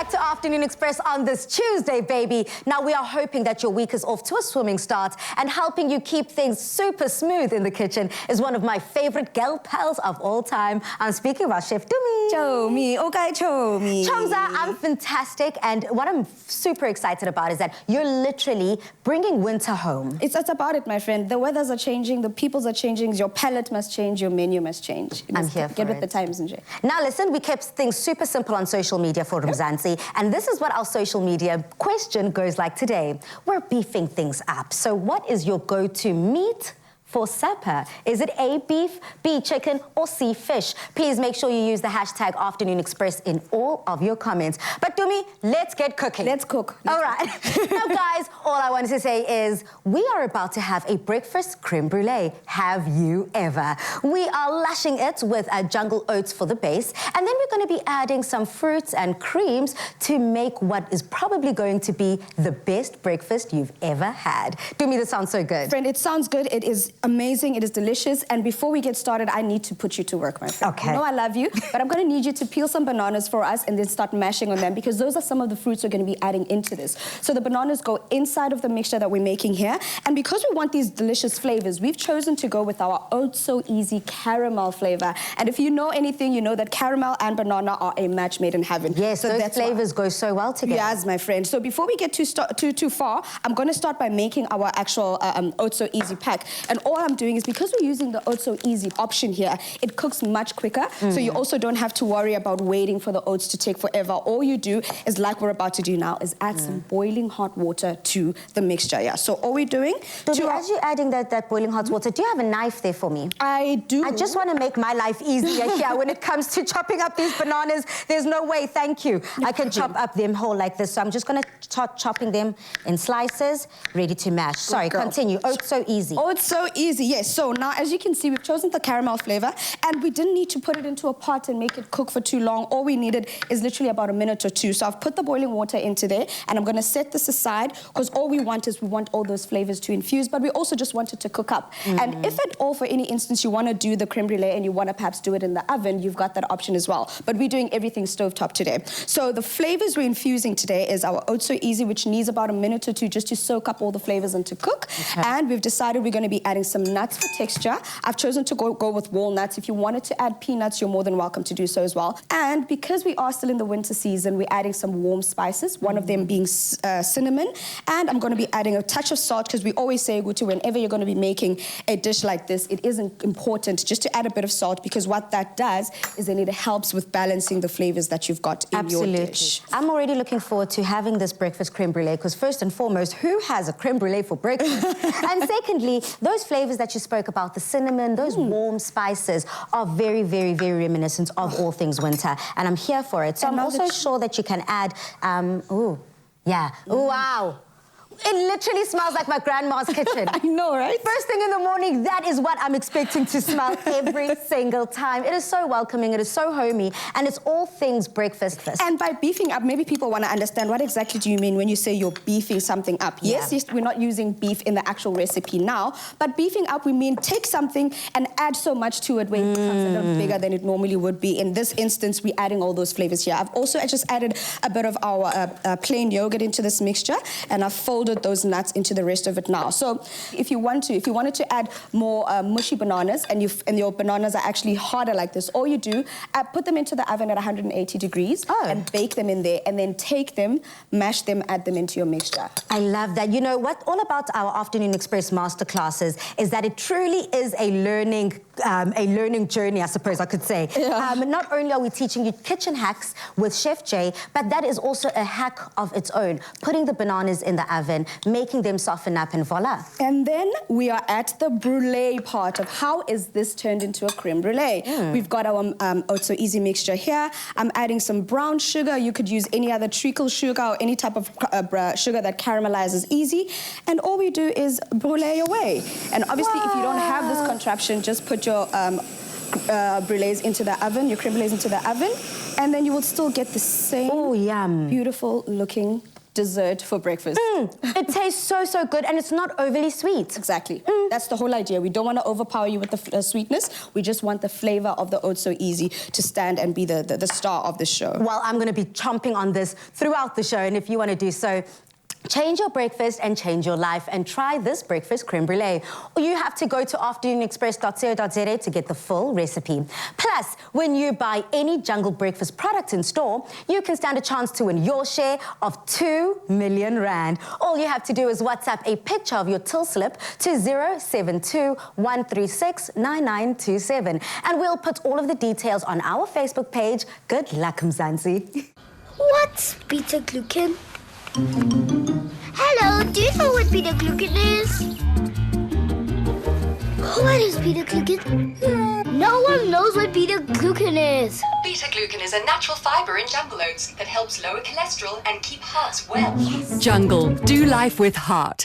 back to Afternoon Express on this Tuesday, baby. Now, we are hoping that your week is off to a swimming start, and helping you keep things super smooth in the kitchen is one of my favorite gal pals of all time. I'm speaking about Chef Dumi. Chomi, okay, Chomi. Chomza, I'm fantastic, and what I'm super excited about is that you're literally bringing winter home. It's about it, my friend. The weathers are changing, the peoples are changing, your palate must change, your menu must change. I'm here for Get with it. the times, Nje. Now listen, we kept things super simple on social media for Mzansi, and this is what our social media question goes like today. We're beefing things up. So what is your go-to meat for supper? Is it A, beef, B, chicken, or C, fish? Please make sure you use the hashtag Afternoon Express in all of your comments. But Dumi, let's get cooking. Let's cook. All right. Now, guys, all I wanted to say is we are about to have a breakfast creme brulee. Have you ever? We are lashing it with jungle oats for the base, and then we're going to be adding some fruits and creams to make what is probably going to be the best breakfast you've ever had. Dumi, this sounds so good. Friend, it sounds good. It is amazing. It is delicious. And before we get started, I need to put you to work, my friend. Okay. You know I love you, but I'm going to need you to peel some bananas for us and then start mashing on them, because those are some of the fruits we're going to be adding into this. So the bananas go inside of the mixture that we're making here. And because we want these delicious flavors, we've chosen to go with our Oats So Easy caramel flavor. And if you know anything, you know that caramel and banana are a match made in heaven. Yes, so those flavors go so well together. Yes, my friend. So before we get too far, I'm going to start by making our actual Oats So Easy pack. And all I'm doing is, because we're using the Oats So Easy option here, it cooks much quicker. So you also don't have to worry about waiting for the oats to take forever. All you do is, like we're about to do now, is add some boiling hot water to the mixture. Yeah. So all we're doing... As you're adding that boiling hot water, do you have a knife there for me? I do. I just want to make my life easier here when it comes to chopping up these bananas. There's no way, thank you. I can chop up them whole like this. So I'm just going to start chopping them in slices, ready to mash. Sorry, continue. Oats So Easy. Oats So Easy, yes. So now, as you can see, we've chosen the caramel flavor, and we didn't need to put it into a pot and make it cook for too long. All we needed is literally about a minute or two. So I've put the boiling water into there, and I'm going to set this aside, because all we want is, we want all those flavors to infuse, but we also just want it to cook up. And if at all, for any instance, you want to do the creme brulee and you want to perhaps do it in the oven, you've got that option as well. But we're doing everything stovetop today. So the flavors we're infusing today is our Oats So Easy, which needs about a minute or two just to soak up all the flavors and to cook. And we've decided we're going to be adding some nuts for texture. I've chosen to go with walnuts. If you wanted to add peanuts, you're more than welcome to do so as well. And because we are still in the winter season, we're adding some warm spices, one of them being cinnamon. And I'm going to be adding a touch of salt, because we always say, Gutu, whenever you're going to be making a dish like this, it is important just to add a bit of salt, because what that does is then it helps with balancing the flavors that you've got in your dish. I'm already looking forward to having this breakfast creme brulee, because first and foremost, who has a creme brulee for breakfast? And secondly, those flavors that you spoke about, the cinnamon, those warm spices, are very, very, very reminiscent of all things winter, and I'm here for it. So I'm also sure that you can add, wow. It literally smells like my grandma's kitchen. I know, right? First thing in the morning, that is what I'm expecting to smell every single time. It is so welcoming, it is so homey, and it's all things breakfast. And by beefing up, maybe people want to understand, what exactly do you mean when you say you're beefing something up? Yes, we're not using beef in the actual recipe now, but beefing up, we mean take something and add so much to it where it becomes a little bigger than it normally would be. In this instance, we're adding all those flavors here. I've also just added a bit of our plain yogurt into this mixture, and I've folded those nuts into the rest of it now. So if you wanted to add more mushy bananas, and your bananas are actually harder like this, all you do, put them into the oven at 180 degrees and bake them in there, and then take them, mash them, add them into your mixture. I love that. You know what? All about our Afternoon Express masterclasses is that it truly is a learning journey, I suppose I could say. Not only are we teaching you kitchen hacks with Chef Jay, but that is also a hack of its own. Putting the bananas in the oven, making them soften up, and voila. And then we are at the brulee part of how is this turned into a creme brulee. We've got our Oats So Easy mixture here. I'm adding some brown sugar. You could use any other treacle sugar or any type of sugar that caramelizes easy. And all we do is brulee away. And obviously, if you don't have this contraption, just put your brulees into the oven, your creme brulees into the oven, and then you will still get the same beautiful looking dessert for breakfast. It tastes so good, and it's not overly sweet. Exactly. That's the whole idea. We don't want to overpower you with the sweetness. We just want the flavor of the oats so easy to stand and be the star of the show. Well, I'm going to be chomping on this throughout the show, and if you want to do so, change your breakfast and change your life and try this breakfast creme brulee. Or you have to go to afternoonexpress.co.za to get the full recipe. Plus, when you buy any Jungle Breakfast product in store, you can stand a chance to win your share of 2 million rand. All you have to do is WhatsApp a picture of your till slip to 072 136 9927. And we'll put all of the details on our Facebook page. Good luck, Mzansi. What's beta-glucan? Hello, do you know what beta-glucan is? What is beta-glucan? No one knows what beta-glucan is. Beta-glucan is a natural fiber in jungle oats that helps lower cholesterol and keep hearts well. Jungle, do life with heart.